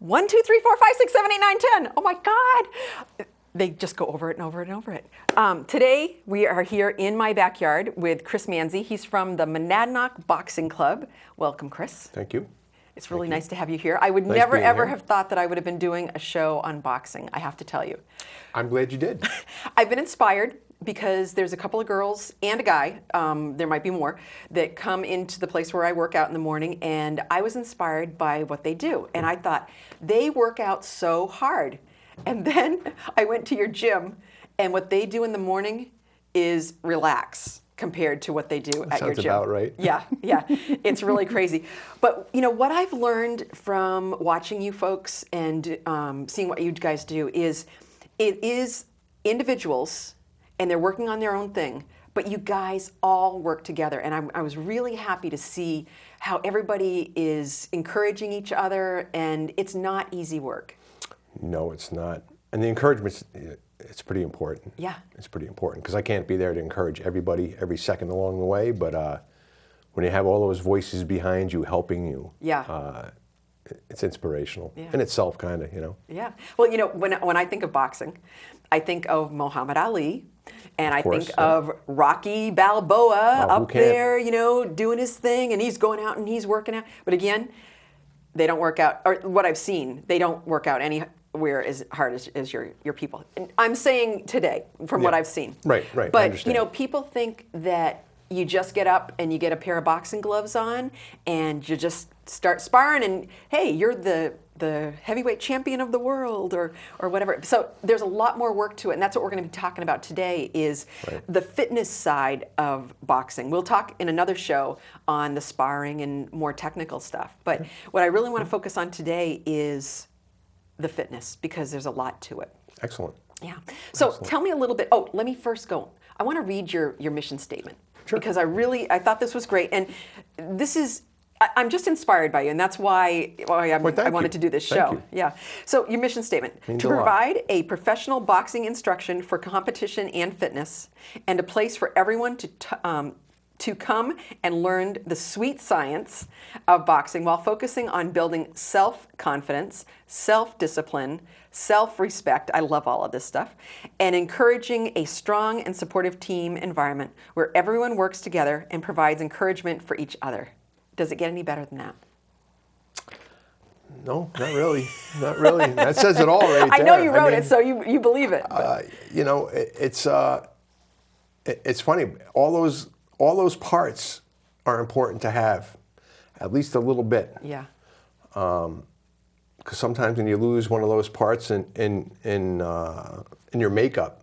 1, 2, 3, 4, 5, 6, 7, 8, 9, 10. Oh my God. They just go over it and over it and over it. Today, we are here in my backyard with Chris Swanzey. He's from the Monadnock Boxing Club. Welcome, Chris. Thank you. It's really nice to have you here. I would never, ever have thought that I would have been doing a show on boxing, I have to tell you. I'm glad you did. I've been inspired because there's a couple of girls and a guy, there might be more, that come into the place where I work out in the morning, and I was inspired by what they do. And I thought, they work out so hard. And then I went to your gym, and what they do in the morning is relax compared to what they do at your gym. Sounds about right. Yeah, it's really crazy. But you know what I've learned from watching you folks and seeing what you guys do is, it is individuals, and they're working on their own thing, but you guys all work together. And I was really happy to see how everybody is encouraging each other, and it's not easy work. No, it's not. And the encouragement, it's pretty important. Yeah. It's pretty important, because I can't be there to encourage everybody every second along the way, but when you have all those voices behind you helping you, it's inspirational in itself, kind of, you know. Yeah. Well, you know, when I think of boxing, I think of Muhammad Ali, and I think of Rocky Balboa up there, you know, doing his thing, and he's going out and he's working out. But again, they don't work out, or what I've seen, they don't work out anywhere as hard as your people. And I'm saying today, from what I've seen. Right. But, you know, people think that you just get up and you get a pair of boxing gloves on and you just start sparring and, hey, you're the heavyweight champion of the world or whatever. So there's a lot more work to it, and that's what we're going to be talking about today is the fitness side of boxing. We'll talk in another show on the sparring and more technical stuff. But what I really want to focus on today is the fitness, because there's a lot to it. Excellent. Yeah. So tell me a little bit. Oh, let me first go. I want to read your mission statement. Sure. Because I thought this was great. And this is, I'm just inspired by you, and that's why I wanted to do this show. Thank you. Yeah. So your mission statement: to provide a professional boxing instruction for competition and fitness, and a place for everyone to come and learn the sweet science of boxing while focusing on building self-confidence, self-discipline, self-respect, I love all of this stuff, and encouraging a strong and supportive team environment where everyone works together and provides encouragement for each other. Does it get any better than that? No, not really. Not really. That says it all right there. I know you wrote it, so you believe it. You know, it's funny. All those parts are important to have, at least a little bit. Yeah. Because sometimes when you lose one of those parts in your makeup,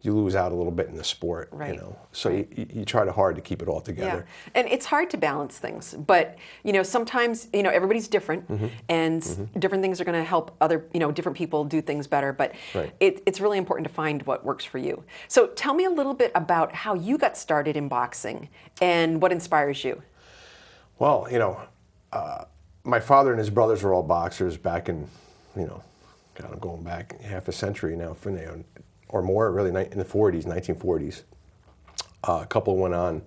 you lose out a little bit in the sport. Right. You know, so you try hard to keep it all together. Yeah. And it's hard to balance things, but you know, sometimes everybody's different, and different things are going to help other different people do things better. But it's really important to find what works for you. So tell me a little bit about how you got started in boxing and what inspires you. Well, my father and his brothers were all boxers back in, God, I'm going back half a century now, or more, really, in the 1940s. A couple went on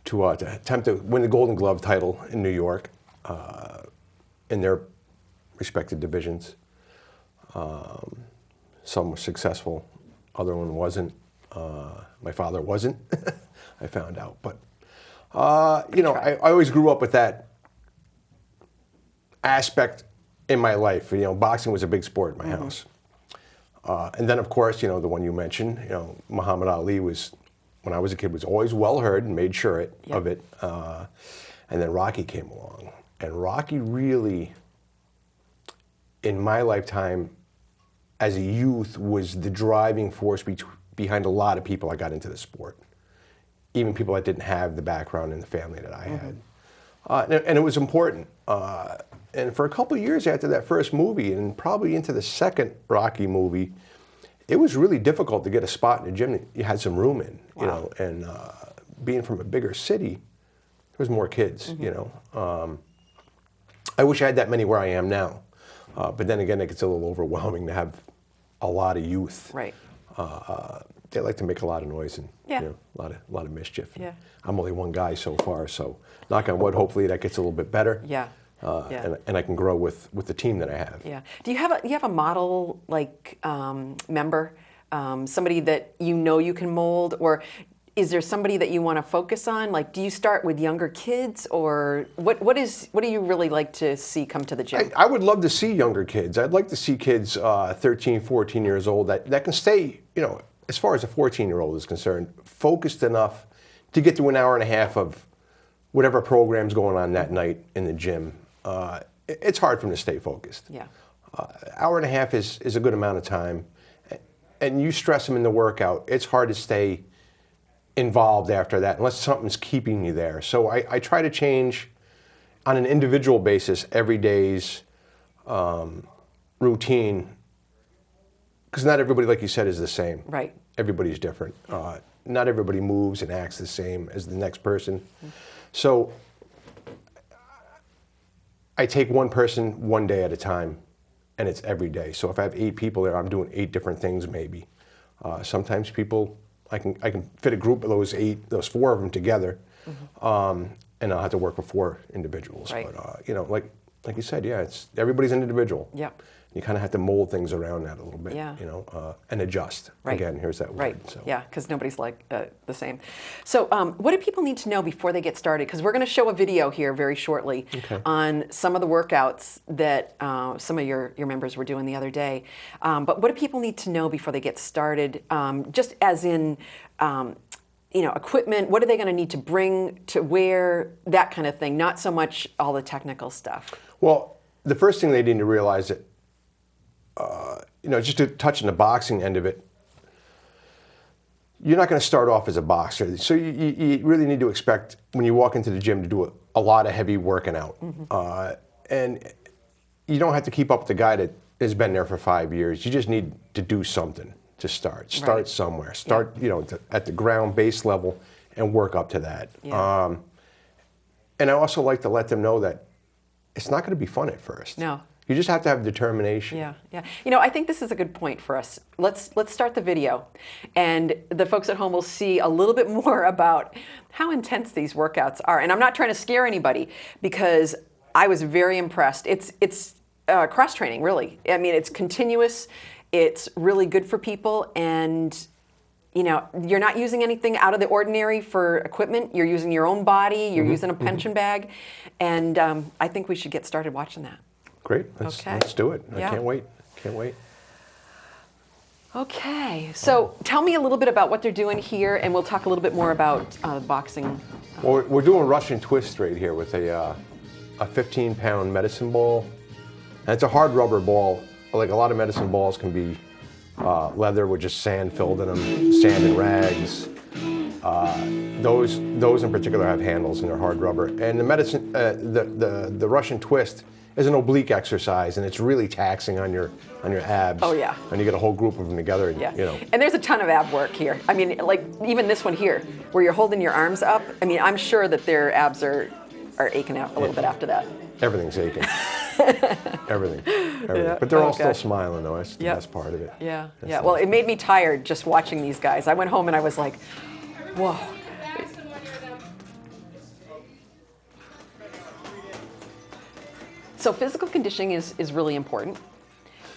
to attempt to win the Golden Glove title in New York in their respective divisions. Some were successful, other one wasn't. My father wasn't, I found out. But, I always grew up with that aspect in my life. Boxing was a big sport in my house. And then, of course, the one you mentioned, Muhammad Ali was, when I was a kid, was always well heard and made sure of it. And then Rocky came along. And Rocky really, in my lifetime, as a youth, was the driving force behind a lot of people that got into the sport. Even people that didn't have the background in the family that I had. And it was important. And for a couple of years after that first movie, and probably into the second Rocky movie, it was really difficult to get a spot in a gym that you had some room in, and being from a bigger city, there was more kids, I wish I had that many where I am now. But then again, it gets a little overwhelming to have a lot of youth. Right. They like to make a lot of noise and a lot of mischief. Yeah. I'm only one guy so far, so knock on wood, hopefully that gets a little bit better. Yeah. and I can grow with the team that I have. Yeah. Do you have a model like member, somebody that you know you can mold, or is there somebody that you want to focus on? Like, do you start with younger kids, or what do you really like to see come to the gym? I would love to see younger kids. I'd like to see kids 13, 14 years old that can stay, as far as a 14-year-old is concerned, focused enough to get to an hour and a half of whatever program's going on that night in the gym. It's hard for them to stay focused. Yeah. Hour and a half is a good amount of time. And you stress them in the workout, it's hard to stay involved after that unless something's keeping you there. So I try to change on an individual basis every day's routine, because not everybody, like you said, is the same. Right. Everybody's different. Not everybody moves and acts the same as the next person. So I take one person one day at a time, and it's every day. So if I have 8 people there, I'm doing 8 different things maybe. Sometimes people, I can fit a group of those 4 of them together, and I'll have to work with 4 individuals. Right. But like you said, yeah, everybody's an individual. Yep. You kind of have to mold things around that a little bit, Yeah. and adjust. Right. Again, here's that word. Right. So. Yeah, because nobody's like the same. So, what do people need to know before they get started? Because we're going to show a video here very shortly on some of the workouts that some of your members were doing the other day. But what do people need to know before they get started? Just as in, equipment. What are they going to need to bring to wear? That kind of thing. Not so much all the technical stuff. Well, the first thing they need to realize that. Just to touch on the boxing end of it, you're not going to start off as a boxer. So you really need to expect when you walk into the gym to do a lot of heavy working out. And you don't have to keep up with the guy that has been there for 5 years. You just need to do something to start. Start somewhere. Start, at the ground base level and work up to that. Yeah. And I also like to let them know that it's not going to be fun at first. No. You just have to have determination. Yeah, yeah. I think this is a good point for us. Let's start the video, and the folks at home will see a little bit more about how intense these workouts are. And I'm not trying to scare anybody, because I was very impressed. It's cross training, really. I mean, it's continuous. It's really good for people, and you're not using anything out of the ordinary for equipment. You're using your own body. You're using a punching bag, and I think we should get started watching that. Great. Let's do it. Yeah. I can't wait. Can't wait. Okay. So tell me a little bit about what they're doing here, and we'll talk a little bit more about boxing. Well, we're doing Russian twist right here with a 15-pound medicine ball. And it's a hard rubber ball. Like a lot of medicine balls can be leather with just sand filled in them, sand and rags. Those in particular have handles and they're hard rubber. And the Russian twist is an oblique exercise, and it's really taxing on your abs. Oh yeah. And you get a whole group of them together. And, yeah. And there's a ton of ab work here. I mean, like even this one here, where you're holding your arms up. I mean, I'm sure that their abs are aching out a little bit after that. Everything's aching. Everything. Yeah. But they're all still smiling, though. That's the best part of it. Yeah. Yeah. Well, it made me tired just watching these guys. I went home and I was like, whoa. So physical conditioning is really important.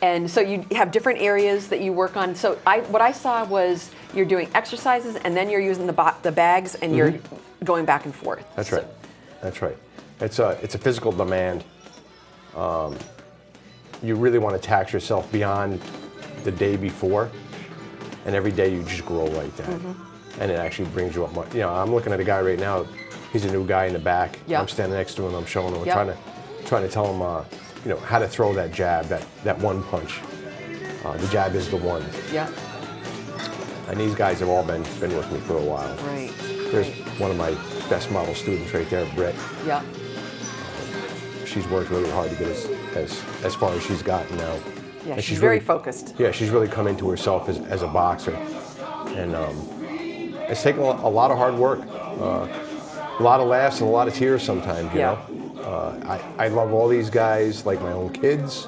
And so you have different areas that you work on. So what I saw was you're doing exercises, and then you're using the bags, and you're going back and forth. That's right. That's right. It's a physical demand. You really want to tax yourself beyond the day before, and every day you just grow like that. And it actually brings you up much. I'm looking at a guy right now. He's a new guy in the back. I'm standing next to him. I'm showing him. I'm trying to tell him, how to throw that jab, that one punch. The jab is the one. Yeah. And these guys have all been with me for a while. Right. There's one of my best model students right there, Britt. Yeah. She's worked really hard to get as far as she's gotten now. Yeah, and she's very focused. Yeah, she's really come into herself as a boxer. And it's taken a lot of hard work, a lot of laughs and a lot of tears sometimes, you know. I love all these guys like my own kids,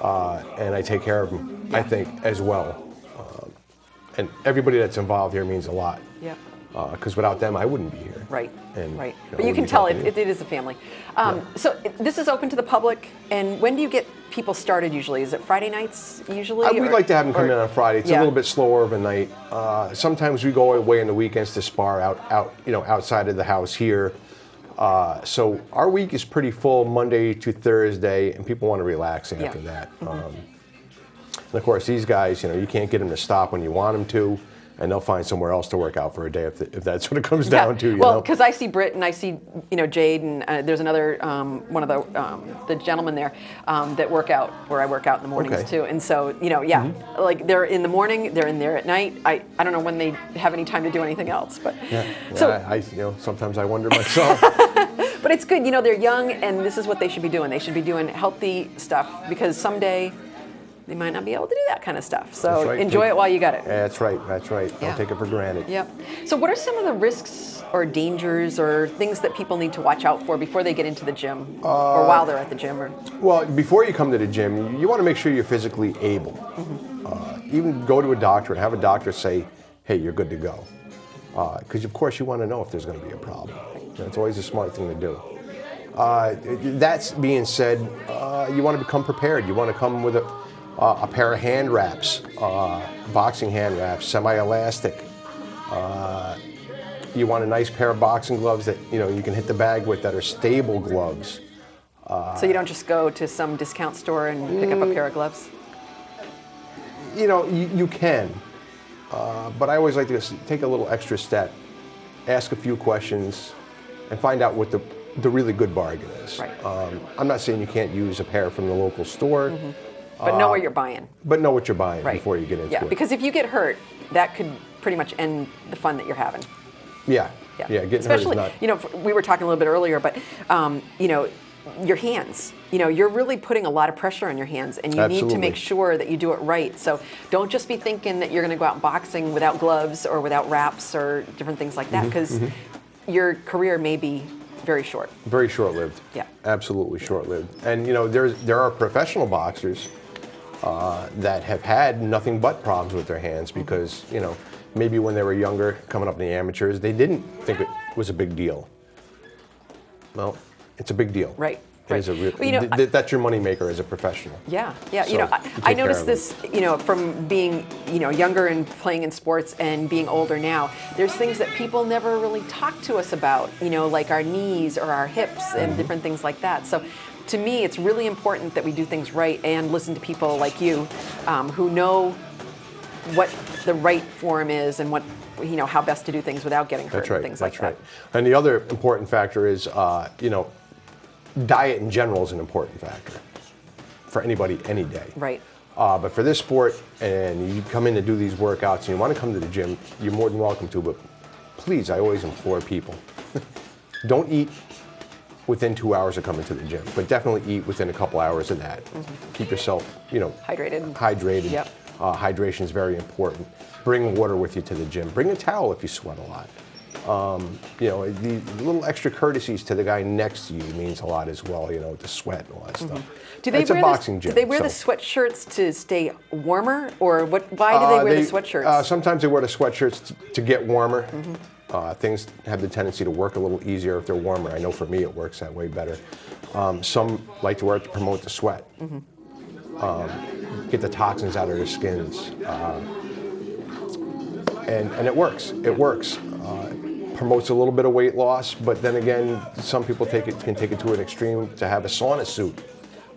and I take care of them, I think, as well. And everybody that's involved here means a lot. Yeah. because without them, I wouldn't be here. Right, And, right. I But you wouldn't can be tell talking to it you. is a family. So this is open to the public, and when do you get people started usually? Is it Friday nights usually? We'd like to have them come in on Friday. It's a Yeah. little bit slower of a night. Sometimes we go away on the weekends to spar outside of the house here. So our week is pretty full Monday to Thursday, and people want to relax after that. And of course, these guys, you can't get them to stop when you want them to, and they'll find somewhere else to work out for a day if that's what it comes down to. Well, because I see Britt and I see Jade, and there's another one of the gentlemen there that work out where I work out in the mornings too. And so like they're in the morning, they're in there at night. I don't know when they have any time to do anything else, but I sometimes I wonder myself. But it's good, they're young, and this is what they should be doing. They should be doing healthy stuff, because someday they might not be able to do that kind of stuff. So enjoy it while you got it. That's right. Don't take it for granted. Yep. So what are some of the risks or dangers or things that people need to watch out for before they get into the gym or while they're at the gym? Well, before you come to the gym, you want to make sure you're physically able. Even go to a doctor and have a doctor say, hey, you're good to go. Because, of course, you want to know if there's going to be a problem. It's always a smart thing to do. That being said, you want to become prepared. You want to come with a pair of hand wraps, boxing hand wraps, semi-elastic. You want a nice pair of boxing gloves that you can hit the bag with, that are stable gloves. So you don't just go to some discount store and pick up a pair of gloves? You can, but I always like to take a little extra step, ask a few questions, and find out what the really good bargain is. Right. I'm not saying you can't use a pair from the local store. But know what you're buying. But know what you're buying before you get into it. Yeah, because if you get hurt, that could pretty much end the fun that you're having. Yeah, getting Especially, hurt is not. We were talking a little bit earlier, but your hands. You're really putting a lot of pressure on your hands, and you need to make sure that you do it right. So don't just be thinking that you're going to go out boxing without gloves or without wraps or different things like that, because your career may be very short. Very short-lived. Yeah. Absolutely short-lived. And there are professional boxers that have had nothing but problems with their hands because maybe when they were younger, coming up in the amateurs, they didn't think it was a big deal. Well, it's a big deal. Right. It is a real. That's your moneymaker as a professional. Yeah. So I noticed this, from being, younger and playing in sports and being older now. There's things that people never really talk to us about, like our knees or our hips and different things like that. So, to me, it's really important that we do things right and listen to people like you, who know what the right form is and what, how best to do things without getting hurt and things like that. That's right. And the other important factor is, diet in general is an important factor for anybody, any day. Right. But for this sport, and you come in to do these workouts and you want to come to the gym, you're more than welcome to, but please, I always implore people, don't eat within 2 hours of coming to the gym, but definitely eat within a couple hours of that. Keep yourself, hydrated. Yep. Hydration is very important. Bring water with you to the gym. Bring a towel if you sweat a lot. The little extra courtesies to the guy next to you means a lot as well, the sweat and all that stuff. It's a boxing gym. Do they wear the sweatshirts to stay warmer, or what? Why do they wear the sweatshirts? Sometimes they wear the sweatshirts to get warmer. Things have the tendency to work a little easier if they're warmer. I know for me it works that way better. Some like to wear it to promote the sweat, get the toxins out of their skins, and it works. It works. Promotes a little bit of weight loss, but then again, some people can take it to an extreme to have a sauna suit,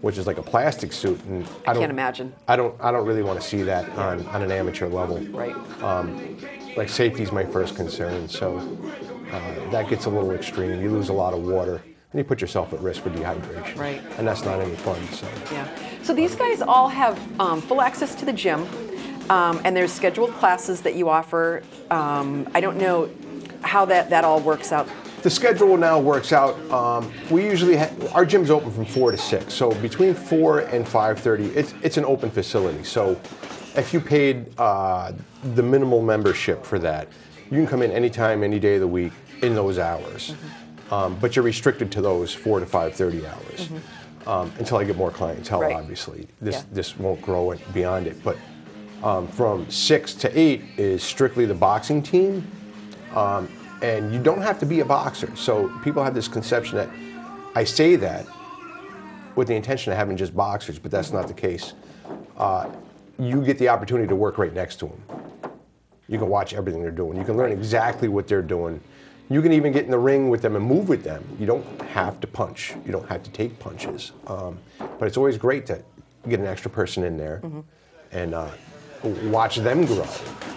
which is like a plastic suit, and I can't imagine. I don't really want to see that on an amateur level. Right. Like safety is my first concern, so that gets a little extreme. You lose a lot of water, and you put yourself at risk for dehydration. Right. And that's not any fun. So. Yeah. So these guys all have full access to the gym, and there's scheduled classes that you offer. I don't know how that all works out. The schedule now works out. We usually our gym's open from 4 to 6, so between 4 and 5:30, it's an open facility. So if you paid the minimal membership for that, you can come in anytime, any day of the week in those hours. But you're restricted to those 4 to 5:30 hours until I get more clientele. Right. Obviously, this won't grow it beyond it. But from 6 to 8 is strictly the boxing team. And you don't have to be a boxer. So people have this conception that I say that with the intention of having just boxers, but that's not the case. You get the opportunity to work right next to them. You can watch everything they're doing. You can learn exactly what they're doing. You can even get in the ring with them and move with them. You don't have to punch. You don't have to take punches. But it's always great to get an extra person in there and watch them grow.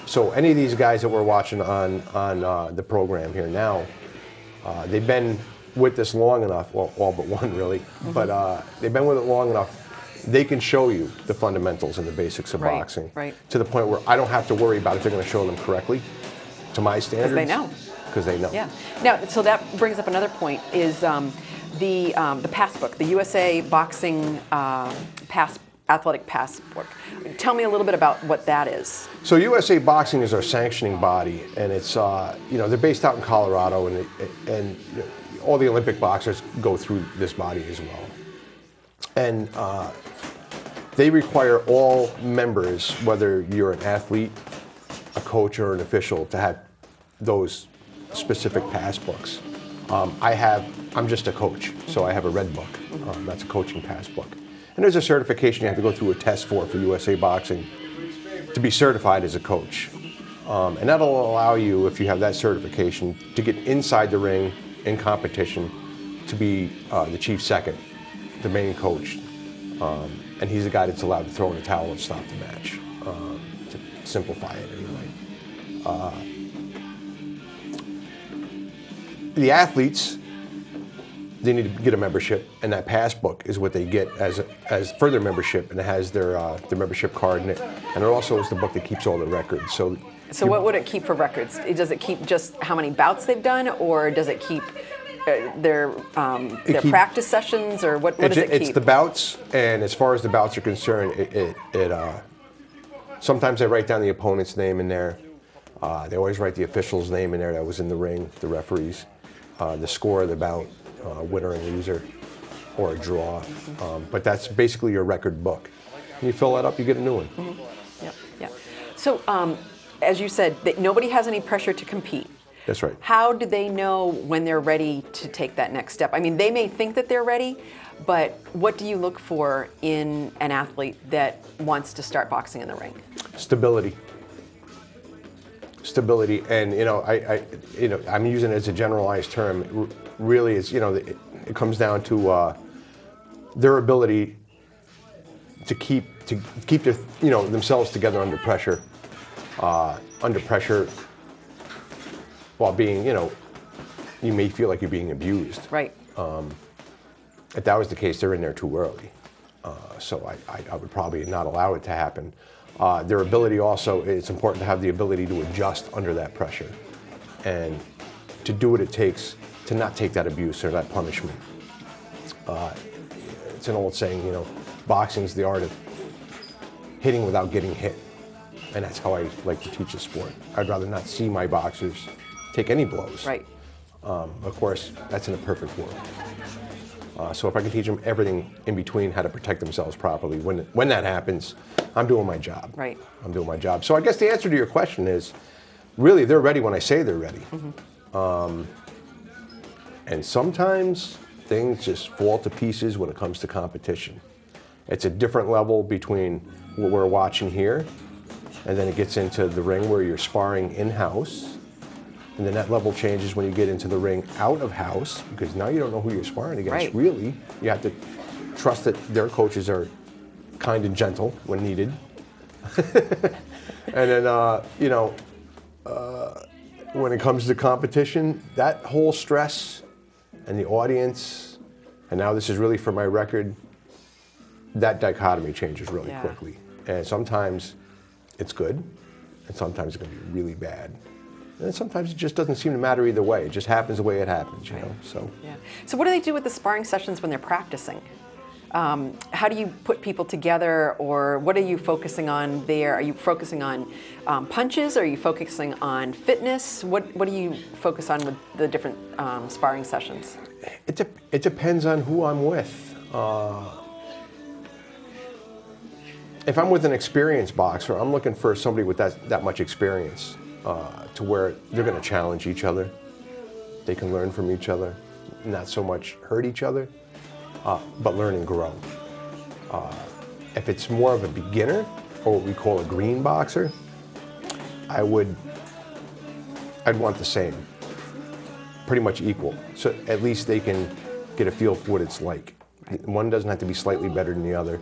So any of these guys that we're watching on the program here now, they've been with this long enough, well, all but one really, but they've been with it long enough, they can show you the fundamentals and the basics of boxing to the point where I don't have to worry about if they're going to show them correctly to my standards. Because they know. Because they know. Yeah. Now, so that brings up another point, is the passbook, the USA Boxing Athletic Passbook. Tell me a little bit about what that is. So USA Boxing is our sanctioning body, and it's they're based out in Colorado, and all the Olympic boxers go through this body as well. And they require all members, whether you're an athlete, a coach, or an official, to have those specific passbooks. I'm just a coach, so I have a red book. That's a coaching passbook. And there's a certification you have to go through a test for USA Boxing to be certified as a coach. And that'll allow you, if you have that certification, to get inside the ring in competition to be the chief second, the main coach. And he's the guy that's allowed to throw in a towel and stop the match, to simplify it anyway. The athletes, they need to get a membership, and that passbook is what they get as further membership, and it has their membership card in it, and it also is the book that keeps all the records. So what would it keep for records? Does it keep just how many bouts they've done, or does it keep their practice sessions, or what does it keep? It's the bouts, and as far as the bouts are concerned, sometimes they write down the opponent's name in there. They always write the official's name in there that was in the ring, the referees, the score of the bout, winner and loser, or a draw. But that's basically your record book. When you fill that up, you get a new one. Yeah. So, as you said, nobody has any pressure to compete. That's right. How do they know when they're ready to take that next step? I mean, they may think that they're ready, but what do you look for in an athlete that wants to start boxing in the ring? Stability, and I'm using it as a generalized term. Really, it comes down to their ability to keep their, themselves together under pressure. While being, you may feel like you're being abused. Right. If that was the case, they're in there too early. So I would probably not allow it to happen. Their ability also, it's important to have the ability to adjust under that pressure and to do what it takes to not take that abuse or that punishment. It's an old saying, boxing's the art of hitting without getting hit. And that's how I like to teach the sport. I'd rather not see my boxers take any blows. Right. Of course, that's in a perfect world. So if I can teach them everything in between, how to protect themselves properly, when that happens, I'm doing my job. Right. I'm doing my job. So I guess the answer to your question is, really, they're ready when I say they're ready. And sometimes things just fall to pieces when it comes to competition. It's a different level between what we're watching here, and then it gets into the ring where you're sparring in-house. And then that level changes when you get into the ring out of house, because now you don't know who you're sparring against. Right. Really, you have to trust that their coaches are kind and gentle when needed. And then, when it comes to competition, that whole stress and the audience, and now this is really for my record, that dichotomy changes really quickly. And sometimes it's good, and sometimes it can be really bad. And sometimes it just doesn't seem to matter either way. It just happens the way it happens, you know. So. Yeah. So what do they do with the sparring sessions when they're practicing? How do you put people together, or what are you focusing on there? Are you focusing on punches? Are you focusing on fitness? What do you focus on with the different sparring sessions? It depends on who I'm with. If I'm with an experienced boxer, I'm looking for somebody with that much experience. to where they're going to challenge each other. They can learn from each other, not so much hurt each other, but learn and grow. If it's more of a beginner, or what we call a green boxer, I'd want the same, pretty much equal. So at least they can get a feel for what it's like. One doesn't have to be slightly better than the other,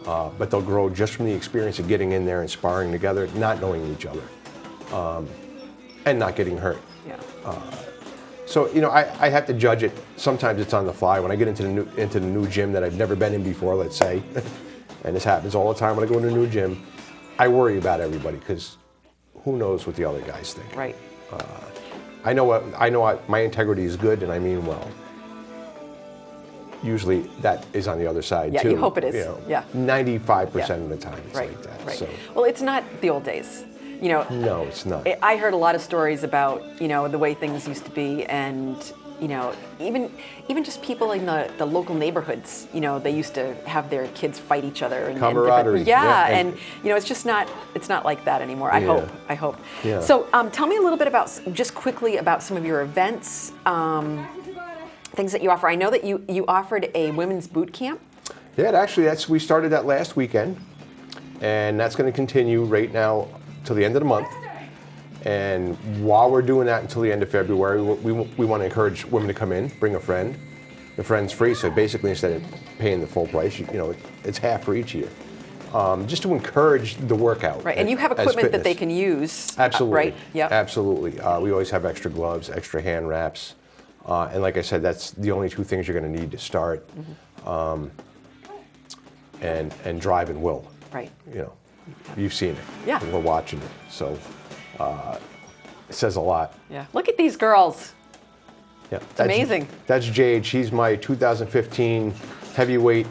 but they'll grow just from the experience of getting in there and sparring together, not knowing each other, and not getting hurt. Yeah. So, you know, I have to judge it. Sometimes it's on the fly. When I get into the new gym that I've never been in before, let's say, and this happens all the time when I go into a new gym, I worry about everybody because who knows what the other guys think. Right. I know my integrity is good and I mean well. Usually that is on the other side too. Yeah, you hope it is. You know, yeah. 95% of the time it's right. like that. Right. So. Well, it's not the old days. You know, no, it's not. I heard a lot of stories about, you know, the way things used to be, and, you know, even just people in the local neighborhoods, you know, they used to have their kids fight each other. And camaraderie. And you know, it's not like that anymore. I hope. Yeah. So tell me a little bit just quickly about some of your events, things that you offer. I know that you offered a women's boot camp. Yeah, we started that last weekend, and that's going to continue right now till the end of the month. And while we're doing that until the end of February, we want to encourage women to come in, bring a friend. The friend's free, so basically instead of paying the full price, you know, it's half for each year. Just to encourage the workout. Right, and you have equipment that they can use. Absolutely. Right, yeah. Absolutely. We always have extra gloves, extra hand wraps. And like I said, that's the only two things you're going to need to start. Mm-hmm. And drive and will. Right. You know, you've seen it. Yeah. We're watching it. So it says a lot. Yeah. Look at these girls. Yeah. It's amazing. That's Jade. She's my 2015 heavyweight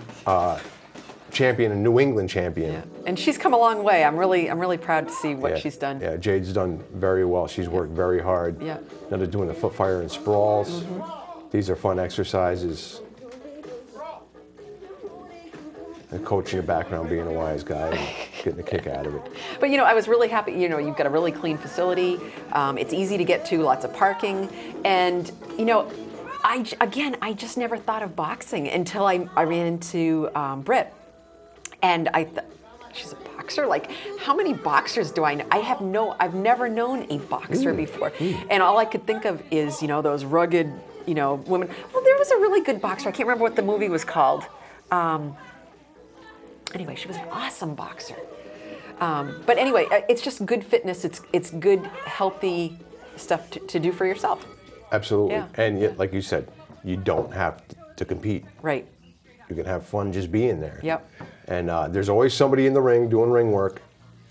champion and New England champion. Yeah. And she's come a long way. I'm really proud to see what she's done. Yeah, Jade's done very well. She's worked very hard. Yeah. Now they're doing the foot fire and sprawls. Mm-hmm. These are fun exercises. The coach in the background being a wise guy and getting a kick out of it. But you know, I was really happy. You know, you've got a really clean facility. It's easy to get to, lots of parking, and you know, I just never thought of boxing until I ran into Britt, and I thought, she's a boxer. Like, how many boxers do I know? I've never known a boxer before, and all I could think of is, you know, those rugged, you know, women. Well, there was a really good boxer. I can't remember what the movie was called. Anyway, she was an awesome boxer. But anyway, it's just good fitness. It's good, healthy stuff to do for yourself. Absolutely. Yeah. And yet, like you said, you don't have to compete. Right. You can have fun just being there. Yep. And there's always somebody in the ring doing ring work.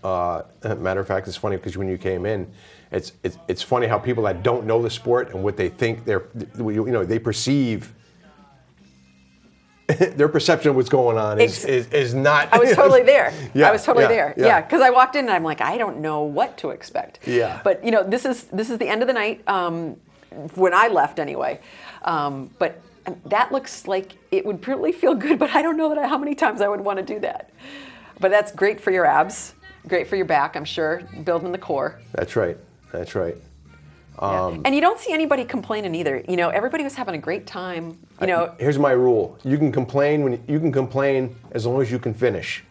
Matter of fact, it's funny because when you came in, it's funny how people that don't know the sport and what they think they perceive. Their perception of what's going on is not. I was totally there. Yeah, I was totally there. yeah. Yeah, because I walked in and I'm like, I don't know what to expect. Yeah. But you know, this is the end of the night when I left anyway. But that looks like it would really feel good. But I don't know how many times I would want to do that. But that's great for your abs, great for your back, I'm sure, building the core. That's right. That's right. Yeah. And you don't see anybody complaining either. You know, everybody was having a great time. You know, here's my rule: you can complain as long as you can finish.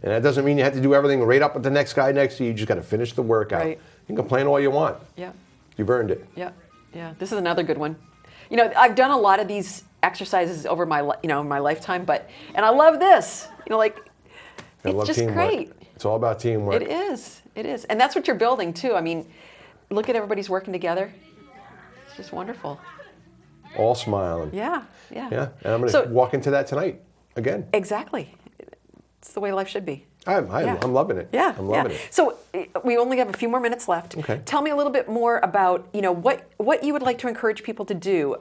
And that doesn't mean you have to do everything right up with the next guy next to you. You just got to finish the workout. Right. You can complain all you want. Yeah. You've earned it. Yeah. Yeah. This is another good one. You know, I've done a lot of these exercises over my lifetime, and I love this. You know, like it's just teamwork. great. It's all about teamwork. It is. It is, and that's what you're building too. I mean, look at everybody's working together. It's just wonderful. All smiling. Yeah, yeah. Yeah, and I'm going to walk into that tonight again. Exactly. It's the way life should be. I'm loving it. Yeah, I'm loving it. So we only have a few more minutes left. Okay. Tell me a little bit more about, you know, what you would like to encourage people to do.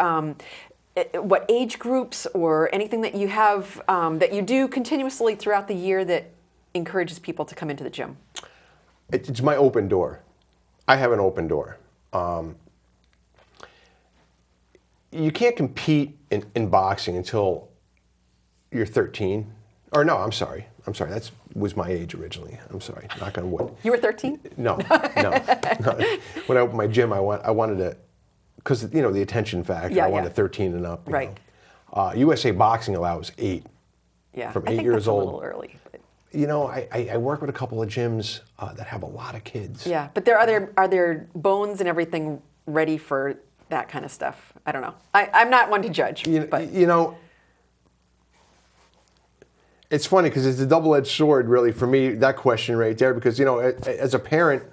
What age groups or anything that you have that you do continuously throughout the year that encourages people to come into the gym? It's my open door. I have an open door. You can't compete in boxing until you're 13. Or no, I'm sorry. I'm sorry, that was my age originally. I'm sorry, knock on wood. You were 13? No. When I opened my gym, I wanted to, because the attention factor. I wanted 13 and up. Right. USA Boxing allows 8. Yeah. From 8 I think years that's old. A little early. But. I work with a couple of gyms that have a lot of kids. Yeah, but are there bones and everything ready for that kind of stuff? I don't know. I'm not one to judge. But. It's funny because it's a double-edged sword, really, for me, that question right there. Because, as a parent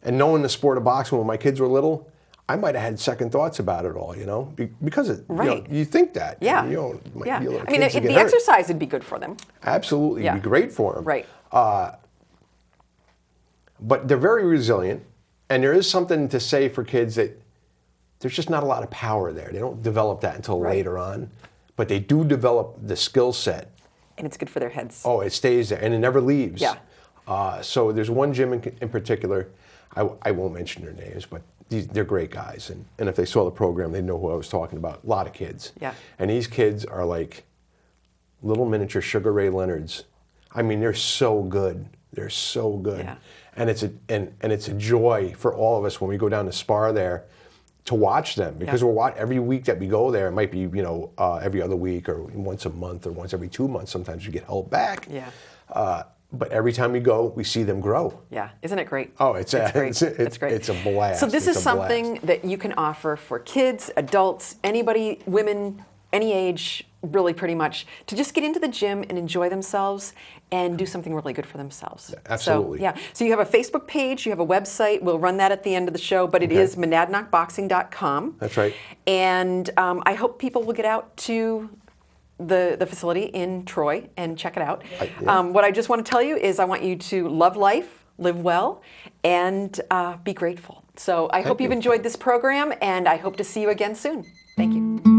and knowing the sport of boxing when my kids were little, I might have had second thoughts about it all, because you think that. Yeah. Be I little mean, kids the get hurt. exercise would be good for them. Absolutely. It'd be great for them. Right. But they're very resilient. And there is something to say for kids that there's just not a lot of power there. They don't develop that until later on. But they do develop the skill set. And it's good for their heads. Oh, it stays there, and it never leaves. Yeah. So there's one gym in particular, I won't mention their names, but they're great guys. And if they saw the program, they'd know who I was talking about. A lot of kids. Yeah. And these kids are like little miniature Sugar Ray Leonards. I mean, they're so good. They're so good. Yeah. And it's a joy for all of us when we go down to spar there to watch them, because every week that we go there, it might be every other week or once a month or once every 2 months. Sometimes we get held back. Yeah. But every time we go, we see them grow. Yeah, isn't it great? Oh, it's great. It's great. It's a blast. So this is something that you can offer for kids, adults, anybody, women, any age, really pretty much, to just get into the gym and enjoy themselves and do something really good for themselves. Absolutely. So you have a Facebook page, you have a website. We'll run that at the end of the show, but it is monadnockboxing.com. That's right. And I hope people will get out to the facility in Troy and check it out. What I just want to tell you is I want you to love life, live well, and be grateful. So I hope you've enjoyed this program, and I hope to see you again soon. Thank you.